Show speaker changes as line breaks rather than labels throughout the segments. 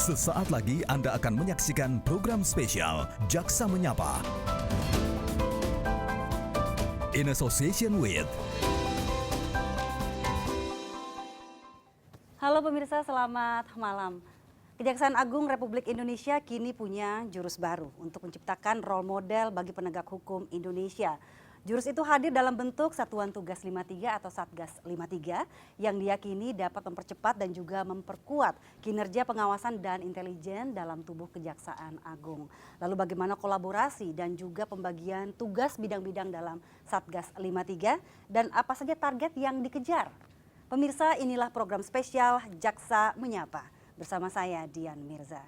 Sesaat lagi Anda akan menyaksikan program spesial Jaksa Menyapa. In association with...
Halo pemirsa, selamat malam. Kejaksaan Agung Republik Indonesia kini punya jurus baru untuk menciptakan role model bagi penegak hukum Indonesia. Jurus itu hadir dalam bentuk Satuan Tugas 53 atau Satgas 53 yang diyakini dapat mempercepat dan juga memperkuat kinerja pengawasan dan intelijen dalam tubuh Kejaksaan Agung. Lalu bagaimana kolaborasi dan juga pembagian tugas bidang-bidang dalam Satgas 53 dan apa saja target yang dikejar? Pemirsa, inilah program spesial Jaksa Menyapa bersama saya Dian Mirza.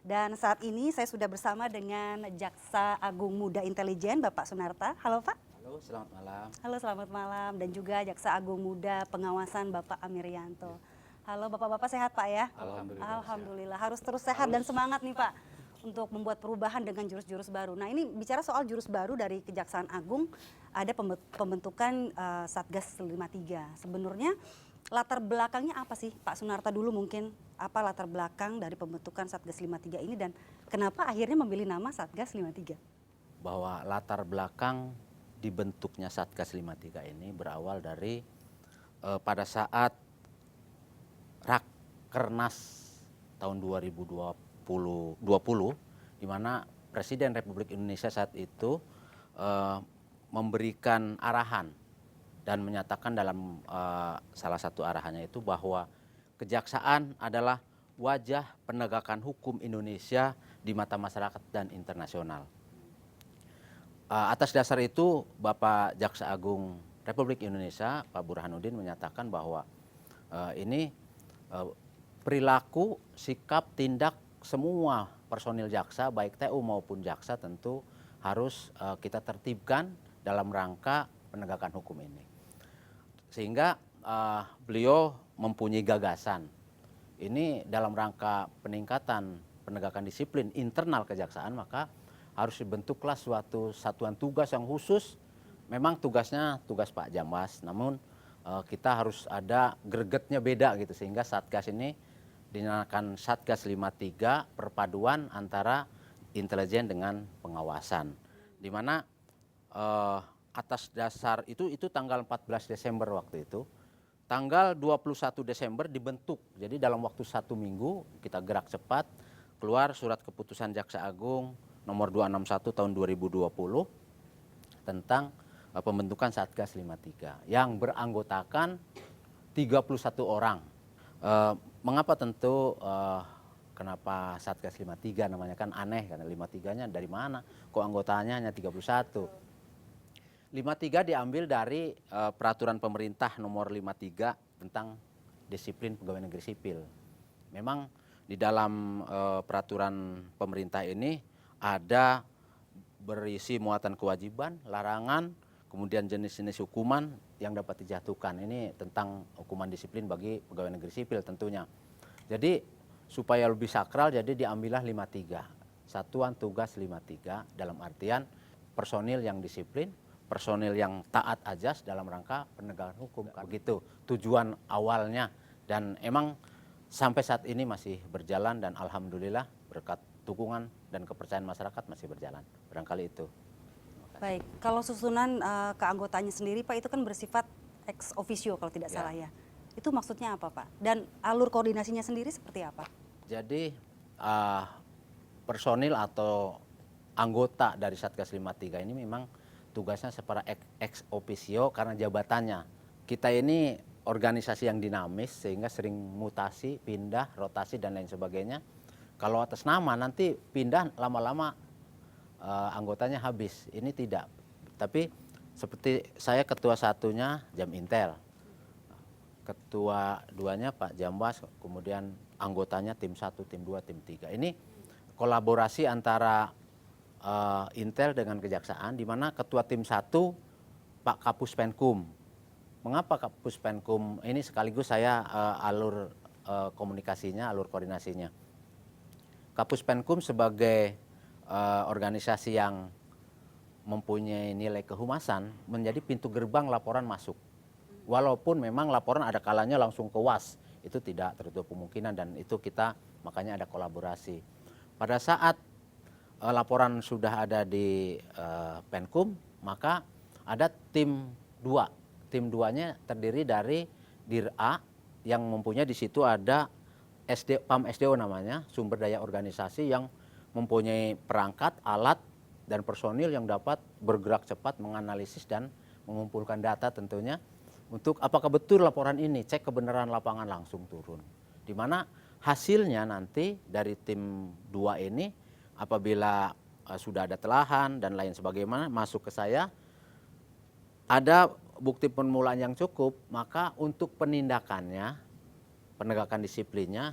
Dan saat ini saya sudah bersama dengan Jaksa Agung Muda Intelijen, Bapak Sunarta. Halo Pak.
Halo, selamat malam.
Halo, selamat malam. Dan juga Jaksa Agung Muda Pengawasan Bapak Amiryanto. Halo Bapak-Bapak, sehat Pak ya?
Alhamdulillah.
Alhamdulillah. Harus terus sehat dan semangat nih Pak untuk membuat perubahan dengan jurus-jurus baru. Nah ini bicara soal jurus baru dari Kejaksaan Agung, ada pembentukan Satgas 53. Sebenarnya latar belakangnya apa sih Pak Sunarta dulu mungkin? Apa latar belakang dari pembentukan Satgas 53 ini dan kenapa akhirnya memilih nama Satgas 53?
Bahwa latar belakang dibentuknya Satgas 53 ini berawal dari pada saat Rakernas tahun 2020 di mana Presiden Republik Indonesia saat itu memberikan arahan dan menyatakan dalam salah satu arahannya itu bahwa kejaksaan adalah wajah penegakan hukum Indonesia di mata masyarakat dan internasional. Atas dasar itu Bapak Jaksa Agung Republik Indonesia Pak Burhanuddin menyatakan bahwa ini perilaku, sikap, tindak semua personil jaksa baik TU maupun jaksa tentu harus kita tertibkan dalam rangka penegakan hukum ini. Sehingga beliau mempunyai gagasan ini dalam rangka peningkatan penegakan disiplin internal kejaksaan, maka harus dibentuklah suatu satuan tugas yang khusus. Memang tugasnya tugas Pak Jambas, namun kita harus ada gregetnya beda gitu, sehingga Satgas ini dinamakan Satgas 53, perpaduan antara intelijen dengan pengawasan. Di mana atas dasar itu tanggal 14 Desember waktu itu. Tanggal 21 Desember dibentuk, jadi dalam waktu 1 minggu kita gerak cepat, keluar surat keputusan Jaksa Agung nomor 261 tahun 2020 tentang pembentukan Satgas 53 yang beranggotakan 31 orang. Mengapa tentu kenapa Satgas 53 namanya kan aneh, karena 53-nya dari mana, kok anggotanya hanya 31. 53 diambil dari peraturan pemerintah nomor 53 tentang disiplin pegawai negeri sipil. Memang di dalam peraturan pemerintah ini ada berisi muatan kewajiban, larangan, kemudian jenis-jenis hukuman yang dapat dijatuhkan. Ini tentang hukuman disiplin bagi pegawai negeri sipil tentunya. Jadi supaya lebih sakral jadi diambillah 53. Satuan Tugas 53 dalam artian personil yang disiplin, personil yang taat ajas dalam rangka penegakan hukum. Begitu tujuan awalnya, dan emang sampai saat ini masih berjalan dan alhamdulillah berkat dukungan dan kepercayaan masyarakat masih berjalan. Barangkali itu.
Baik, kalau susunan keanggotanya sendiri Pak itu kan bersifat ex officio kalau tidak salah ya. Itu maksudnya apa Pak? Dan alur koordinasinya sendiri seperti apa?
Jadi personil atau anggota dari Satgas 53 ini memang tugasnya secara ex officio karena jabatannya. Kita ini organisasi yang dinamis sehingga sering mutasi, pindah, rotasi dan lain sebagainya. Kalau atas nama nanti pindah lama-lama anggotanya habis. Ini tidak. Tapi seperti saya ketua satunya Jam Intel. Ketua duanya Pak Jambas, kemudian anggotanya tim 1, tim 2, tim 3. Ini kolaborasi antara Intel dengan Kejaksaan, di mana ketua tim 1 Pak Kapus Penkum. Mengapa Kapus Penkum? Ini sekaligus saya alur komunikasinya, alur koordinasinya. Kapus Penkum sebagai organisasi yang mempunyai nilai kehumasan menjadi pintu gerbang laporan masuk Walaupun memang laporan ada kalanya langsung ke WAS, itu tidak tertutup kemungkinan dan itu kita makanya ada kolaborasi. Pada saat laporan sudah ada di Penkum, maka ada tim 2. Tim 2-nya terdiri dari DIRA yang mempunyai di situ ada PAM SDO namanya, sumber daya organisasi yang mempunyai perangkat, alat, dan personil yang dapat bergerak cepat menganalisis dan mengumpulkan data tentunya untuk apakah betul laporan ini, cek kebenaran lapangan langsung turun. Di mana hasilnya nanti dari tim 2 ini apabila sudah ada telahan dan lain sebagainya masuk ke saya, ada bukti permulaan yang cukup, maka untuk penindakannya, penegakan disiplinnya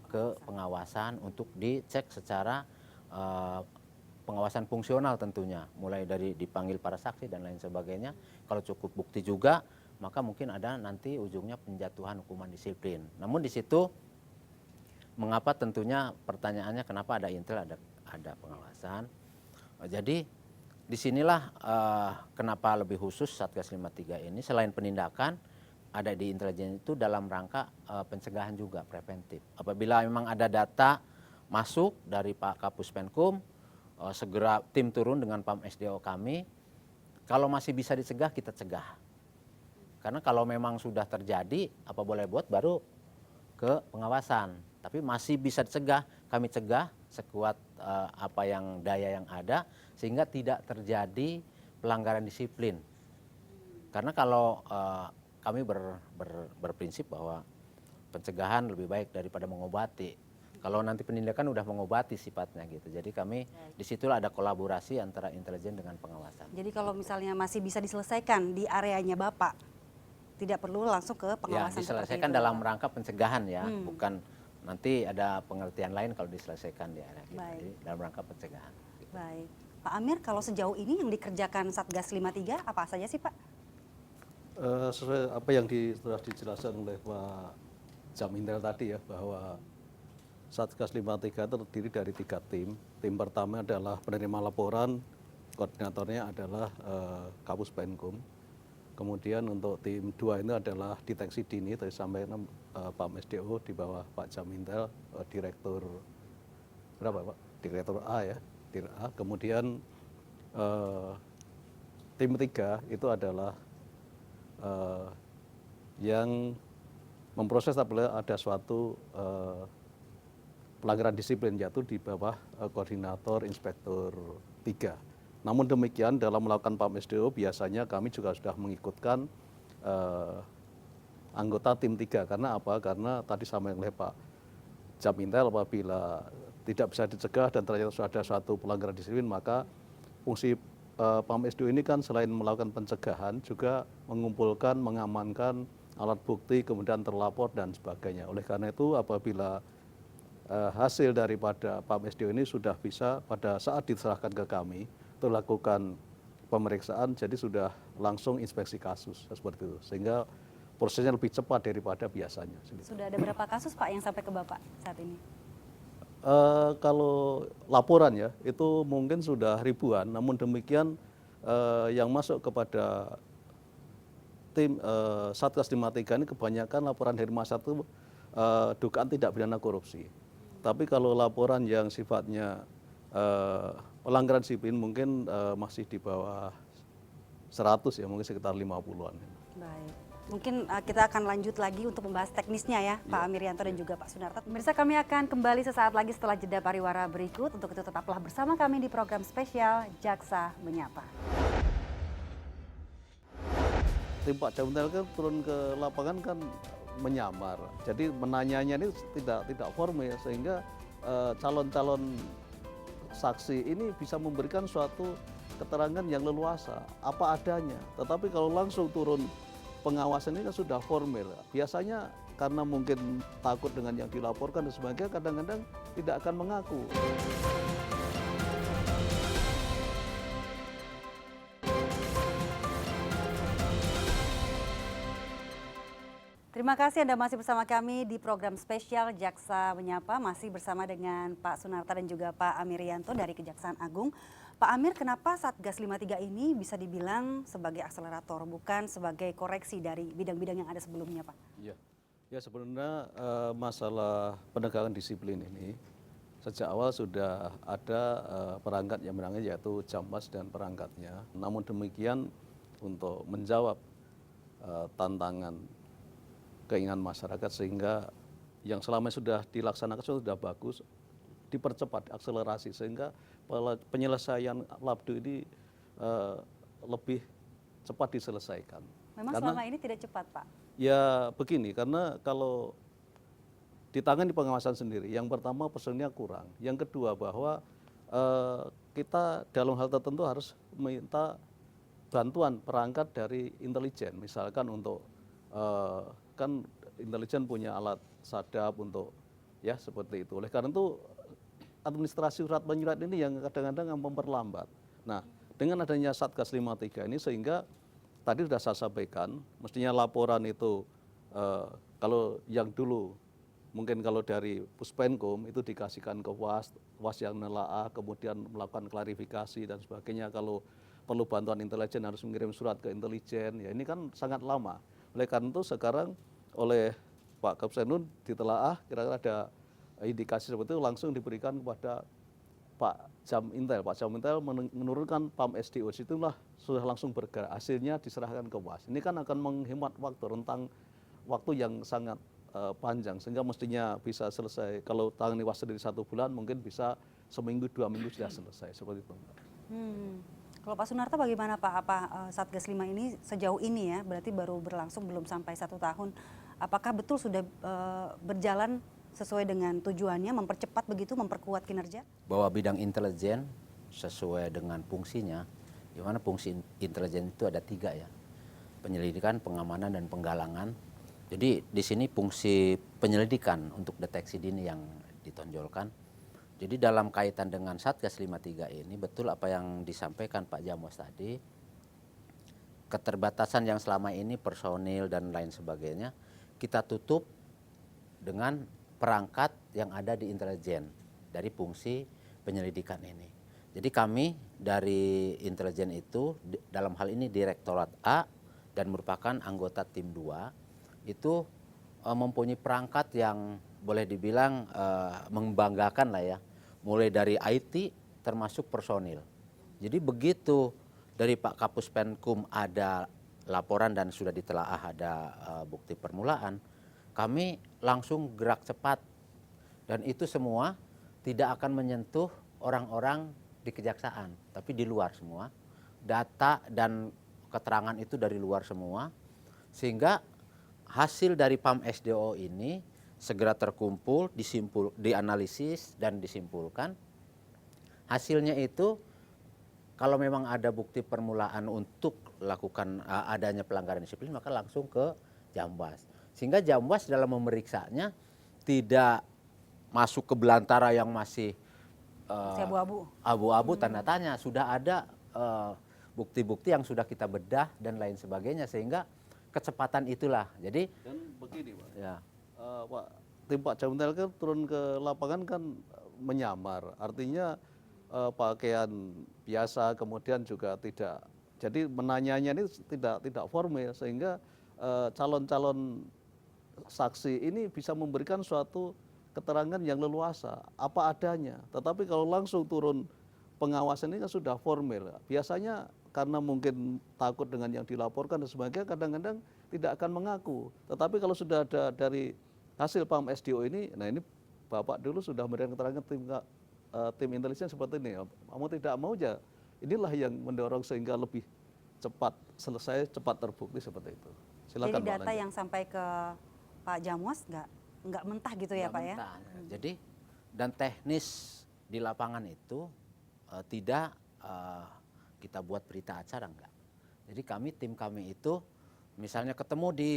ke pengawasan untuk dicek secara pengawasan fungsional tentunya, mulai dari dipanggil para saksi dan lain sebagainya. Kalau cukup bukti juga, maka mungkin ada nanti ujungnya penjatuhan hukuman disiplin. Namun di situ mengapa tentunya pertanyaannya kenapa ada intel, ada pengawasan. Jadi disinilah kenapa lebih khusus Satgas 53 ini selain penindakan ada di intelijen itu dalam rangka pencegahan juga preventif. Apabila memang ada data masuk dari Pak Kapus Penkum, segera tim turun dengan PAM SDO kami. Kalau masih bisa dicegah, kita cegah. Karena kalau memang sudah terjadi, apa boleh buat baru ke pengawasan. Tapi masih bisa dicegah, kami cegah sekuat apa yang daya yang ada, sehingga tidak terjadi pelanggaran disiplin. Karena kalau kami berprinsip bahwa pencegahan lebih baik daripada mengobati. Kalau nanti penindakan udah mengobati sifatnya gitu. Jadi kami disitulah ada kolaborasi antara intelijen dengan pengawasan.
Jadi kalau misalnya masih bisa diselesaikan di areanya Bapak, tidak perlu langsung ke pengawasan.
Ya, diselesaikan dalam rangka pencegahan ya, bukan nanti ada pengertian lain kalau diselesaikan di area kita. Jadi dalam rangka pencegahan. Gitu.
Baik. Pak Amir, kalau sejauh ini yang dikerjakan Satgas 53 apa saja sih Pak?
Sesuai apa yang sudah dijelaskan oleh Pak Jamintel tadi ya, bahwa Satgas 53 terdiri dari 3 tim. Tim pertama adalah penerima laporan, koordinatornya adalah Kapus Penkum. Kemudian untuk tim 2 ini adalah deteksi dini, tadi sampaikan PAM SDO di bawah Pak Jamintel, Direktur berapa Pak? Direktur A ya, Dir A. Kemudian tim 3 itu adalah yang memproses apabila ada suatu pelanggaran disiplin, yaitu di bawah koordinator inspektur 3. Namun demikian dalam melakukan PAM SDO biasanya kami juga sudah mengikutkan anggota tim 3. Karena apa? Karena tadi sama yang oleh Pak Jamintel, apabila tidak bisa dicegah dan ternyata sudah ada suatu pelanggaran disiplin, maka fungsi PAM SDO ini kan selain melakukan pencegahan juga mengumpulkan, mengamankan alat bukti, kemudian terlapor dan sebagainya. Oleh karena itu apabila hasil daripada PAM SDO ini sudah bisa pada saat diserahkan ke kami untuk lakukan pemeriksaan, jadi sudah langsung inspeksi kasus seperti itu, sehingga prosesnya lebih cepat daripada biasanya.
Sudah ada berapa kasus Pak yang sampai ke Bapak saat ini?
Kalau laporan ya itu mungkin sudah ribuan, namun demikian yang masuk kepada tim Satgas 53 ini kebanyakan laporan dari masyarakat itu dugaan tidak pidana korupsi. Tapi kalau laporan yang sifatnya pelanggaran disiplin mungkin masih di bawah 100 ya, mungkin sekitar 50-an.
Baik. Mungkin kita akan lanjut lagi untuk membahas teknisnya ya, Pak Amiryanto dan juga Pak Sunarta. Pemirsa, kami akan kembali sesaat lagi setelah jeda pariwara berikut. Untuk itu tetaplah bersama kami di program spesial Jaksa Menyapa.
Tim Pak Jamintel kan turun ke lapangan kan menyamar. Jadi menanyanya ini tidak formal, sehingga calon-calon saksi ini bisa memberikan suatu keterangan yang leluasa, apa adanya. Tetapi kalau langsung turun pengawasan ini kan sudah formal. Biasanya karena mungkin takut dengan yang dilaporkan dan sebagainya, kadang-kadang tidak akan mengaku.
Terima Terima kasih Anda masih bersama kami di program spesial Jaksa Menyapa, masih bersama dengan Pak Sunarta dan juga Pak Amirianto dari Kejaksaan Agung. Pak Amir, kenapa Satgas 53 ini bisa dibilang sebagai akselerator, bukan sebagai koreksi dari bidang-bidang yang ada sebelumnya, Pak?
Ya sebenarnya masalah penegakan disiplin ini sejak awal sudah ada perangkat yang menangani, yaitu Jambas dan perangkatnya. Namun demikian untuk menjawab tantangan keinginan masyarakat sehingga yang selama sudah dilaksanakan sudah bagus, dipercepat, akselerasi sehingga penyelesaian labdu ini lebih cepat diselesaikan.
Memang selama ini tidak cepat, Pak?
Ya begini, karena kalau ditangani pengawasan sendiri, yang pertama personilnya kurang, yang kedua bahwa kita dalam hal tertentu harus minta bantuan perangkat dari intelijen, misalkan untuk kan intelijen punya alat sadap untuk ya seperti itu. Oleh karena itu administrasi surat menyurat ini yang kadang-kadang memperlambat. Nah, dengan adanya Satgas 53 ini sehingga tadi sudah saya sampaikan, mestinya laporan itu kalau yang dulu mungkin kalau dari Puspenkum itu dikasihkan ke Was yang nelaah, kemudian melakukan klarifikasi dan sebagainya. Kalau perlu bantuan intelijen harus mengirim surat ke intelijen, ya ini kan sangat lama. Oleh karena itu sekarang oleh Pak Kapsenun ditelaah, kira-kira ada indikasi seperti itu langsung diberikan kepada Pak Jam Intel. Pak Jam Intel menurunkan PAM SDO, situlah sudah langsung bergerak. Hasilnya diserahkan ke Was. Ini kan akan menghemat waktu, rentang waktu yang sangat panjang sehingga mestinya bisa selesai. Kalau tangani Was sendiri 1 bulan, mungkin bisa seminggu 2 minggu sudah selesai seperti itu.
Kalau Pak Sunarta bagaimana Pak? Apa Satgas 5 ini sejauh ini ya, berarti baru berlangsung belum sampai 1 tahun. Apakah betul sudah berjalan sesuai dengan tujuannya, mempercepat begitu, memperkuat kinerja?
Bahwa bidang intelijen sesuai dengan fungsinya, di mana fungsi intelijen itu ada 3 ya, penyelidikan, pengamanan, dan penggalangan. Jadi di sini fungsi penyelidikan untuk deteksi dini yang ditonjolkan. Jadi dalam kaitan dengan Satgas 53 ini betul apa yang disampaikan Pak Jamos tadi, keterbatasan yang selama ini personil dan lain sebagainya kita tutup dengan perangkat yang ada di intelijen dari fungsi penyelidikan ini. Jadi kami dari intelijen itu dalam hal ini Direktorat A dan merupakan anggota tim 2 itu mempunyai perangkat yang boleh dibilang membanggakan lah ya, mulai dari IT termasuk personil. Jadi begitu dari Pak Kapus Penkum ada laporan dan sudah ditelaah ada bukti permulaan, kami langsung gerak cepat dan itu semua tidak akan menyentuh orang-orang di kejaksaan, tapi di luar semua. Data dan keterangan itu dari luar semua, sehingga hasil dari PAM SDO ini segera terkumpul, dianalisis dan disimpulkan. Hasilnya itu kalau memang ada bukti permulaan untuk lakukan adanya pelanggaran disiplin, maka langsung ke Jambas. Sehingga Jambas dalam memeriksanya tidak masuk ke belantara yang masih abu-abu tanda tanya. Sudah ada bukti-bukti yang sudah kita bedah dan lain sebagainya, sehingga kecepatan itulah. Jadi
Dan begini Pak,
ya.
Pak, tim Pak Jamintel kan turun ke lapangan kan menyamar, artinya pakaian biasa, kemudian juga tidak, jadi menanyanya ini tidak formal sehingga calon-calon saksi ini bisa memberikan suatu keterangan yang leluasa apa adanya. Tetapi kalau langsung turun pengawasan ini kan sudah formal. Biasanya karena mungkin takut dengan yang dilaporkan dan sebagainya, kadang-kadang tidak akan mengaku. Tetapi kalau sudah ada dari hasil PAM SDO ini, nah ini Bapak dulu sudah memberikan keterangan tim intelijen seperti ini. Mau tidak mau ya, inilah yang mendorong sehingga lebih cepat selesai, cepat terbukti seperti itu. Silakan.
Jadi data yang sampai ke Pak Jamos nggak mentah gitu ya Pak ya?
Jadi dan teknis di lapangan itu tidak kita buat berita acara enggak. Jadi tim kami itu misalnya ketemu di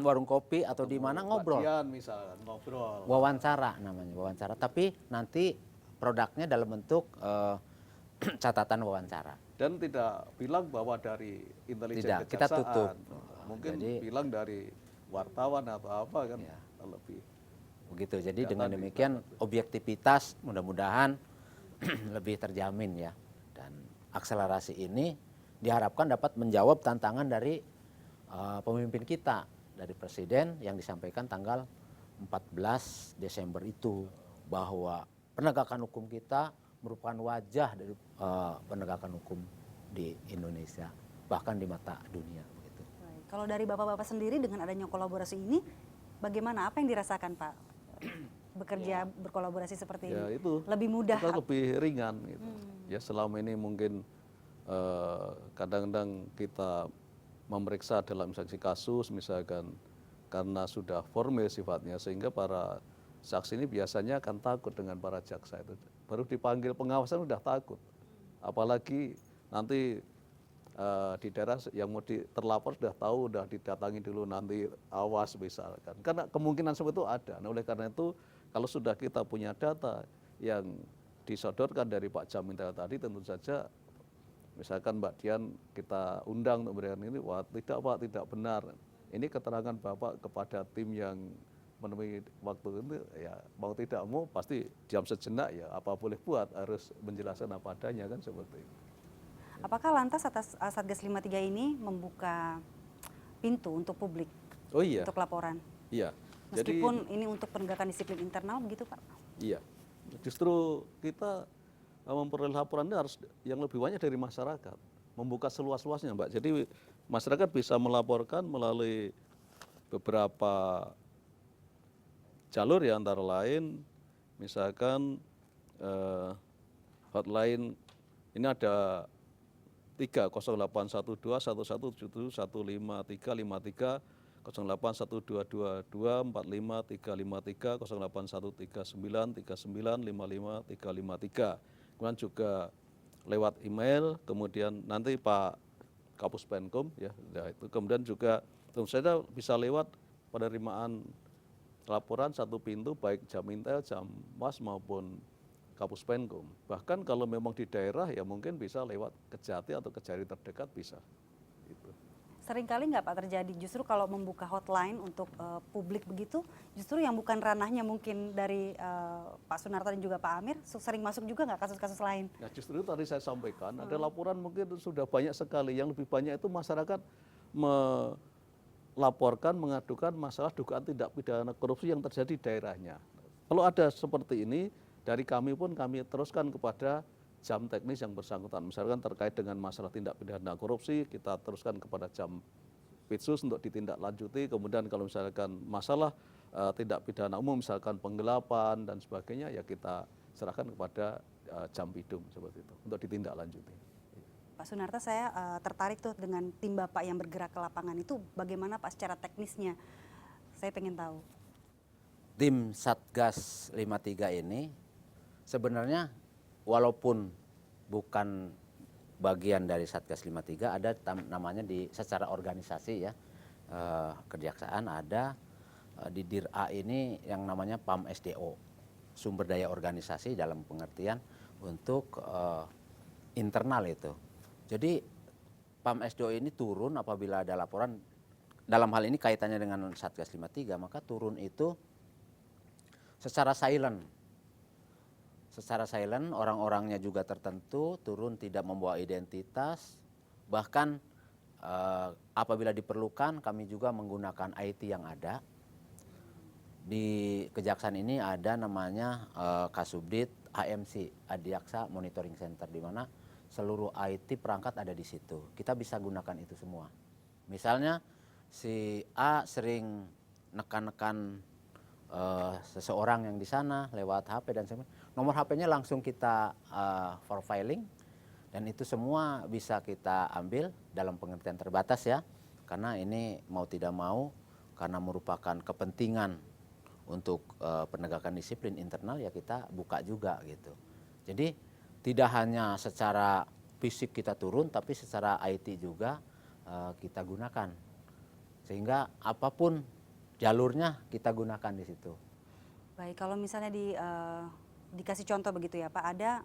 warung kopi atau di mana ngobrol.
Misalkan ngobrol.
Wawancara namanya, wawancara. Tapi nanti produknya dalam bentuk catatan wawancara.
Dan tidak bilang bahwa dari intelijen
Tidak,
kejaksaan.
kita tutup.
Mungkin
Jadi,
bilang dari wartawan atau apa kan
Ya.
lebih.
Begitu. Jadi
Ya,
dengan
tadi,
demikian objektivitas mudah-mudahan lebih terjamin ya. Dan akselerasi ini diharapkan dapat menjawab tantangan dari pemimpin kita, dari Presiden yang disampaikan tanggal 14 Desember itu, bahwa penegakan hukum kita merupakan wajah dari penegakan hukum di Indonesia, bahkan di mata dunia. Begitu.
Baik. Kalau dari Bapak-Bapak sendiri dengan adanya kolaborasi ini, bagaimana, apa yang dirasakan Pak? Bekerja berkolaborasi seperti
Ya
ini
itu
lebih mudah.
kita lebih ringan gitu. Ya selama ini mungkin kadang-kadang kita memeriksa dalam saksi kasus misalkan karena sudah formil sifatnya sehingga para saksi ini biasanya akan takut dengan para jaksa itu. Baru dipanggil pengawasan sudah takut. Apalagi nanti di daerah yang mau terlapor sudah tahu, sudah didatangi dulu nanti awas misalkan. Karena kemungkinan seperti itu ada. Nah, oleh karena itu kalau sudah kita punya data yang disodorkan dari Pak Jamintel tadi, tentu saja misalkan Mbak Dian kita undang untuk memberikan ini, wah tidak Pak, tidak benar. Ini keterangan Bapak kepada tim yang menemui waktu itu, ya mau tidak mau pasti diam sejenak ya apa boleh buat, harus menjelaskan apa adanya kan seperti itu.
Apakah lantas atas Satgas 53 ini membuka pintu untuk publik,
Oh iya,
untuk laporan?
iya.
Meskipun ini untuk penegakan disiplin internal begitu Pak?
Iya, justru kita memperoleh laporan ini harus yang lebih banyak dari masyarakat, membuka seluas-luasnya Mbak. Jadi masyarakat bisa melaporkan melalui beberapa jalur ya, antara lain misalkan hotline ini ada 3 0812 1177 15353 081222 45353 08139 39 55 353. Kemudian juga lewat email, kemudian nanti Pak Kapus Penkum ya, itu kemudian juga tentu saja bisa lewat penerimaan laporan satu pintu baik Jamintel, Jamwas maupun Kapus Penkum. Bahkan kalau memang di daerah ya mungkin bisa lewat Kejati atau Kejari terdekat bisa. Gitu.
Seringkali nggak Pak terjadi justru kalau membuka hotline untuk publik begitu, justru yang bukan ranahnya mungkin dari Pak Sunarto dan juga Pak Amir, sering masuk juga nggak kasus-kasus lain?
Nah justru itu tadi saya sampaikan, ada laporan mungkin sudah banyak sekali, yang lebih banyak itu masyarakat melaporkan, mengadukan masalah dugaan tindak pidana korupsi yang terjadi di daerahnya. Kalau ada seperti ini, dari kami pun kami teruskan kepada jam teknis yang bersangkutan. Misalkan terkait dengan masalah tindak pidana korupsi, kita teruskan kepada jam Pitsus untuk ditindaklanjuti. Kemudian kalau misalkan masalah tindak pidana umum, misalkan penggelapan dan sebagainya, ya kita serahkan kepada jam Bidum seperti itu untuk ditindaklanjuti.
Pak Sunarto, saya tertarik tuh dengan tim Bapak yang bergerak ke lapangan itu, bagaimana Pak secara teknisnya? Saya pengen tahu.
Tim Satgas 53 ini sebenarnya walaupun bukan bagian dari Satgas 53, ada namanya secara organisasi ya, kejaksaan ada di DIR-A ini yang namanya PAM SDO, sumber daya organisasi dalam pengertian untuk internal itu. Jadi PAM SDO ini turun apabila ada laporan, dalam hal ini kaitannya dengan Satgas 53, maka turun itu secara silent. Secara silent, orang-orangnya juga tertentu, turun tidak membawa identitas, bahkan apabila diperlukan kami juga menggunakan IT yang ada. Di Kejaksaan ini ada namanya Kasubdit AMC, Adiaksa Monitoring Center, di mana seluruh IT perangkat ada di situ. Kita bisa gunakan itu semua. Misalnya si A sering nekan-nekan seseorang yang di sana lewat HP dan sebagainya, nomor HP-nya langsung kita profiling, dan itu semua bisa kita ambil dalam pengertian terbatas ya, karena ini mau tidak mau karena merupakan kepentingan untuk penegakan disiplin internal ya kita buka juga gitu. Jadi tidak hanya secara fisik kita turun, tapi secara IT juga kita gunakan, sehingga apapun jalurnya kita gunakan di situ.
Baik, kalau misalnya dikasih contoh begitu ya Pak, ada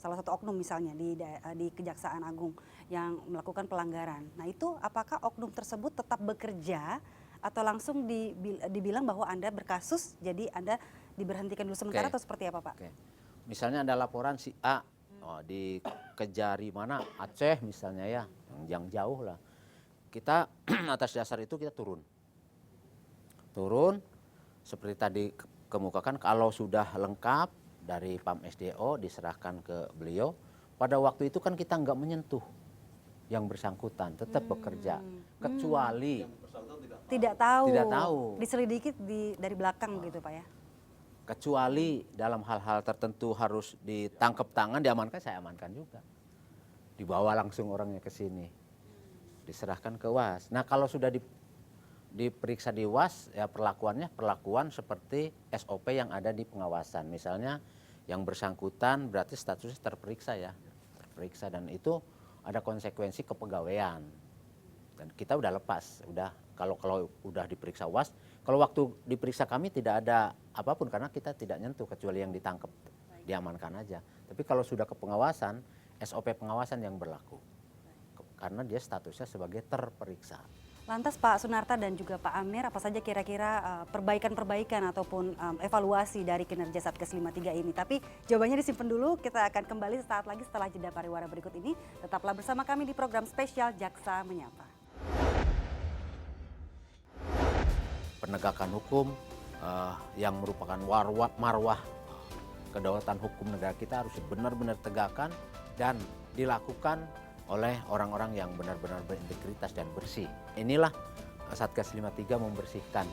salah satu oknum misalnya di Kejaksaan Agung yang melakukan pelanggaran. Nah itu apakah oknum tersebut tetap bekerja atau langsung dibilang bahwa Anda berkasus, jadi Anda diberhentikan dulu sementara
Oke.
atau seperti apa Pak?
Oke. Misalnya ada laporan si A dikejar di mana Aceh misalnya ya, yang jauh lah. Kita atas dasar itu kita turun seperti tadi kemukakan, kalau sudah lengkap dari PAM SDO diserahkan ke beliau. Pada waktu itu kan kita nggak menyentuh yang bersangkutan, tetap bekerja, kecuali
Tidak tahu.
Tidak tahu.
Diselidiki dari belakang gitu Pak ya?
kecuali dalam hal-hal tertentu harus ditangkap tangan, diamankan, saya amankan juga. Dibawa langsung orangnya ke sini, diserahkan ke WAS. Nah kalau sudah diperiksa di WAS, ya perlakuan seperti SOP yang ada di pengawasan. Misalnya yang bersangkutan berarti statusnya terperiksa ya, terperiksa, dan itu ada konsekuensi kepegawaian. Dan kita udah lepas, udah kalau udah diperiksa WAS, kalau waktu diperiksa kami tidak ada apapun karena kita tidak nyentuh kecuali yang ditangkap, diamankan aja. Tapi kalau sudah ke pengawasan, SOP pengawasan yang berlaku. Karena dia statusnya sebagai terperiksa.
Lantas Pak Sunarta dan juga Pak Amir, apa saja kira-kira perbaikan-perbaikan ataupun evaluasi dari kinerja Satgas 53 ini? Tapi jawabannya disimpan dulu, kita akan kembali sesaat lagi setelah jeda pariwara berikut ini. Tetaplah bersama kami di program spesial Jaksa Menyapa.
Penegakan hukum yang merupakan marwah kedaulatan hukum negara kita harus benar-benar tegakkan dan dilakukan oleh orang-orang yang benar-benar berintegritas dan bersih. Inilah Satgas 53 membersihkan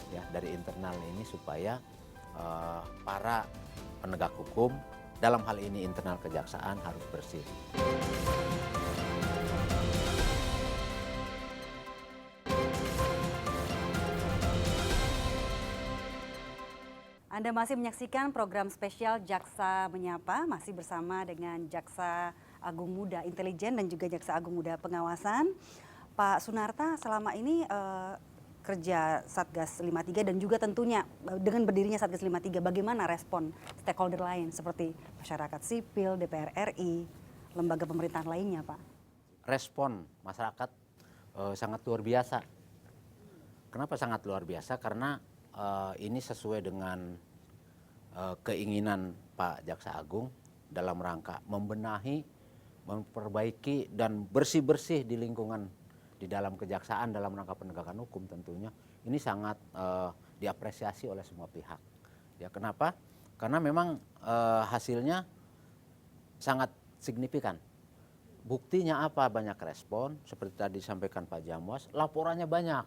ya dari internal ini supaya para penegak hukum, dalam hal ini internal kejaksaan, harus bersih.
Anda masih menyaksikan program spesial Jaksa Menyapa, masih bersama dengan Jaksa Agung Muda Intelijen dan juga Jaksa Agung Muda Pengawasan. Pak Sunarta, selama ini kerja Satgas 53 dan juga tentunya dengan berdirinya Satgas 53, bagaimana respon stakeholder lain seperti masyarakat sipil, DPR RI, lembaga pemerintahan lainnya Pak?
Respon masyarakat sangat luar biasa. Kenapa sangat luar biasa? Karena ini sesuai dengan keinginan Pak Jaksa Agung dalam rangka membenahi, memperbaiki dan bersih-bersih di lingkungan di dalam kejaksaan dalam rangka penegakan hukum tentunya. Ini sangat diapresiasi oleh semua pihak. Ya, kenapa? Karena memang hasilnya sangat signifikan. Buktinya apa? Banyak respon, seperti tadi disampaikan Pak Jamwas, laporannya banyak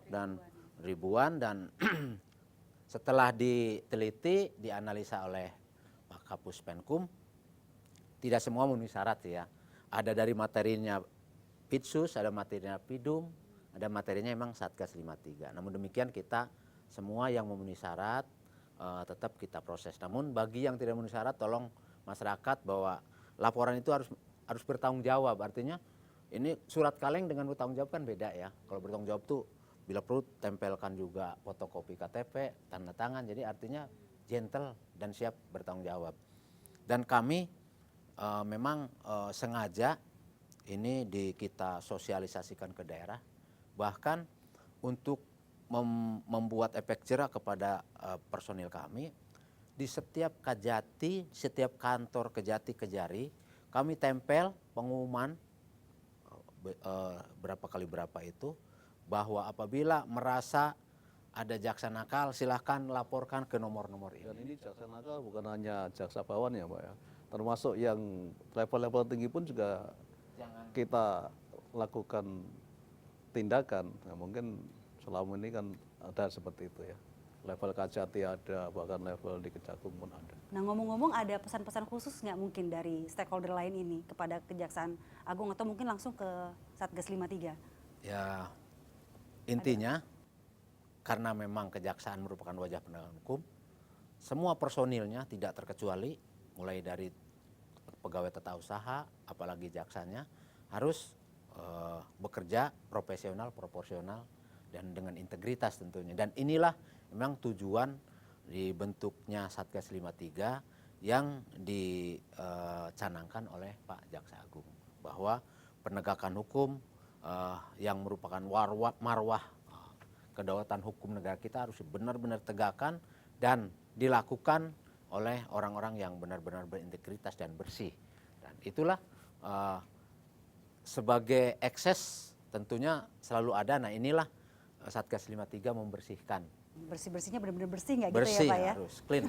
dan ribuan, dan setelah diteliti, dianalisa oleh Pak Kapus Penkum, tidak semua memenuhi syarat ya. Ada dari materinya Pitsus, ada materinya Pidum, ada materinya memang Satgas 53. Namun demikian kita semua yang memenuhi syarat tetap kita proses. Namun bagi yang tidak memenuhi syarat, tolong masyarakat bahwa laporan itu harus bertanggung jawab. Artinya ini surat kaleng dengan bertanggung jawab kan beda ya. Kalau bertanggung jawab tuh bila perlu tempelkan juga fotokopi KTP, tanda tangan. Jadi artinya gentle dan siap bertanggung jawab. Dan kami memang sengaja ini kita sosialisasikan ke daerah, bahkan untuk membuat efek jerah kepada personil kami. Di setiap kajati, setiap kantor kejati kejari, kami tempel pengumuman berapa kali berapa itu, bahwa apabila merasa ada jaksa nakal, silahkan laporkan ke nomor-nomor ini.
Dan ini jaksa nakal bukan hanya jaksa bawahan ya Pak ya, termasuk yang level-level tinggi pun juga kita lakukan tindakan. Nah, mungkin selama ini kan ada seperti itu ya. Level Kajati ada, bahkan level di Kejagung pun ada.
Nah ngomong-ngomong, ada pesan-pesan khusus nggak mungkin dari stakeholder lain ini kepada Kejaksaan Agung atau mungkin langsung ke Satgas 53?
Ya, intinya karena memang kejaksaan merupakan wajah penegakan hukum, semua personilnya tidak terkecuali, mulai dari pegawai tata usaha, apalagi jaksanya, harus bekerja profesional, proporsional, dan dengan integritas tentunya. Dan inilah memang tujuan dibentuknya Satgas 53 yang dicanangkan oleh Pak Jaksa Agung, bahwa penegakan hukum yang merupakan marwah kedaulatan hukum negara kita harus benar-benar tegakkan dan dilakukan oleh orang-orang yang benar-benar berintegritas dan bersih. Dan itulah sebagai ekses tentunya selalu ada. Nah inilah Satgas 53 membersihkan.
Bersih-bersihnya benar-benar bersih nggak gitu
Bersih,
ya Pak ya?
harus clean.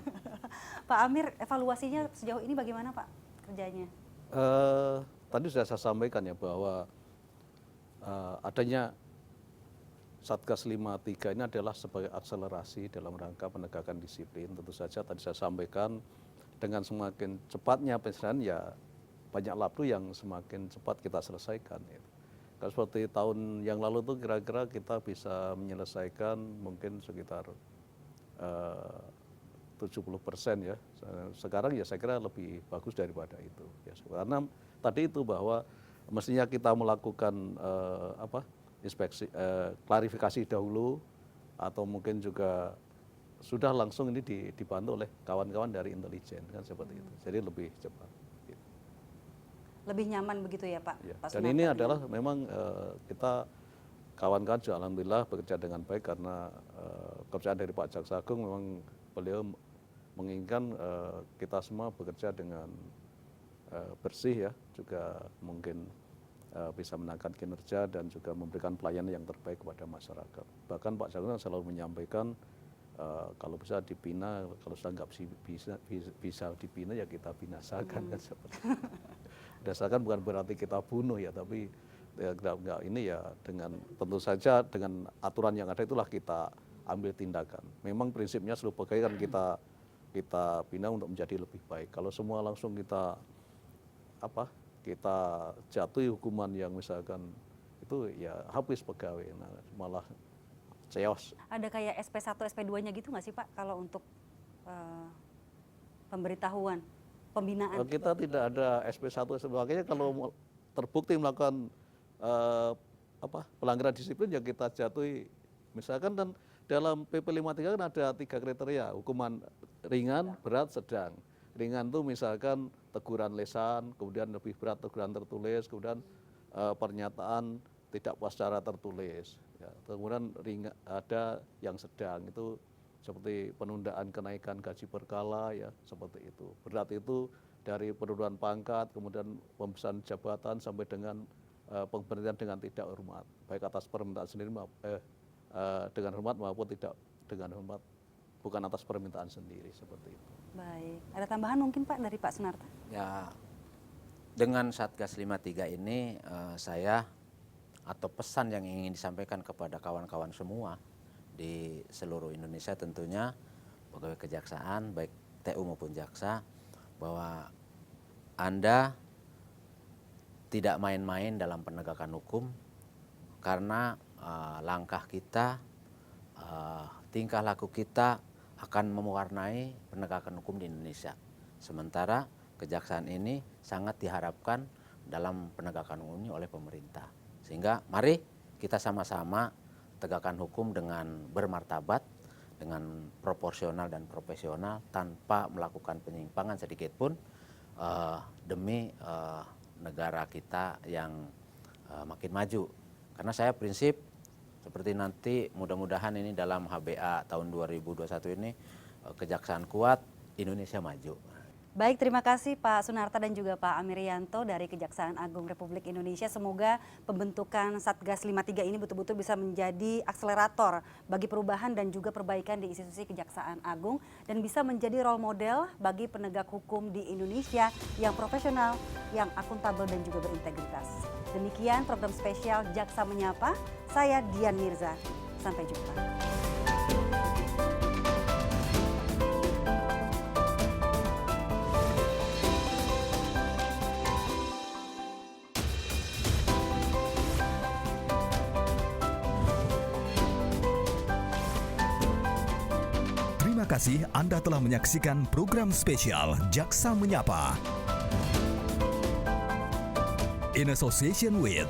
Pak Amir, evaluasinya sejauh ini bagaimana Pak kerjanya?
Tadi sudah saya sampaikan ya bahwa adanya Satgas 53 ini adalah sebagai akselerasi dalam rangka penegakan disiplin. Tentu saja tadi saya sampaikan dengan semakin cepatnya penyelesaian ya banyak lablu yang semakin cepat kita selesaikan. Kalau seperti tahun yang lalu tuh kira-kira kita bisa menyelesaikan mungkin sekitar 70% ya. Sekarang ya saya kira lebih bagus daripada itu. Ya, karena tadi itu bahwa mestinya kita melakukan inspeksi, klarifikasi dahulu atau mungkin juga sudah langsung ini dibantu oleh kawan-kawan dari intelijen kan seperti itu. Jadi lebih cepat. Gitu.
Lebih nyaman begitu ya Pak?
Ya.
Pak
Dan
Sunarta
ini
bilang.
adalah memang kita kawan-kawan juga alhamdulillah bekerja dengan baik karena kerjaan dari Pak Jaksa Agung memang beliau menginginkan kita semua bekerja dengan bersih ya, juga mungkin bisa menangkan kinerja dan juga memberikan pelayanan yang terbaik kepada masyarakat. Bahkan Pak Jaksa selalu menyampaikan kalau bisa dibina, kalau sudah nggak bisa dibina ya kita binasakan kan seperti itu. Binasakan bukan berarti kita bunuh ya, tapi ya, enggak, ini ya dengan tentu saja dengan aturan yang ada itulah kita ambil tindakan. Memang prinsipnya seluruh pegawai kan kita bina untuk menjadi lebih baik. Kalau semua langsung kita jatuhi hukuman yang misalkan itu ya habis pegawai, nah, malah chaos.
Ada kayak SP1, SP2-nya gitu nggak sih Pak kalau untuk pemberitahuan, pembinaan?
Kita tidak ada SP1, SP2. Makanya kalau terbukti melakukan pelanggaran disiplin ya kita jatuhi. Misalkan dan dalam PP 53 kan ada 3 kriteria, hukuman ringan, berat, sedang. Ringan itu misalkan teguran lisan, kemudian lebih berat teguran tertulis, kemudian pernyataan tidak puas secara tertulis. Ya, kemudian ada yang sedang itu seperti penundaan kenaikan gaji berkala ya seperti itu. Berat itu dari penurunan pangkat, kemudian pembesaran jabatan sampai dengan pemberhentian dengan tidak hormat, baik atas permintaan sendiri dengan hormat maupun tidak dengan hormat, bukan atas permintaan sendiri seperti itu.
Baik, ada tambahan mungkin Pak dari Pak Sunarta?
Ya, dengan Satgas 53 ini saya atau pesan yang ingin disampaikan kepada kawan-kawan semua di seluruh Indonesia tentunya pegawai kejaksaan baik TU maupun jaksa bahwa Anda tidak main-main dalam penegakan hukum karena langkah kita, tingkah laku kita akan mewarnai penegakan hukum di Indonesia. Sementara kejaksaan ini sangat diharapkan dalam penegakan hukum ini oleh pemerintah. Sehingga mari kita sama-sama tegakkan hukum dengan bermartabat, dengan proporsional dan profesional tanpa melakukan penyimpangan sedikit pun demi negara kita yang makin maju. Karena saya prinsip seperti nanti mudah-mudahan ini dalam HBA tahun 2021 ini kejaksaan kuat, Indonesia maju.
Baik, terima kasih Pak Sunarta dan juga Pak Amirianto dari Kejaksaan Agung Republik Indonesia. Semoga pembentukan Satgas 53 ini betul-betul bisa menjadi akselerator bagi perubahan dan juga perbaikan di institusi Kejaksaan Agung dan bisa menjadi role model bagi penegak hukum di Indonesia yang profesional, yang akuntabel dan juga berintegritas. Demikian program spesial Jaksa Menyapa. Saya Dian Mirza. Sampai jumpa.
Terima kasih Anda telah menyaksikan program spesial Jaksa Menyapa. In association with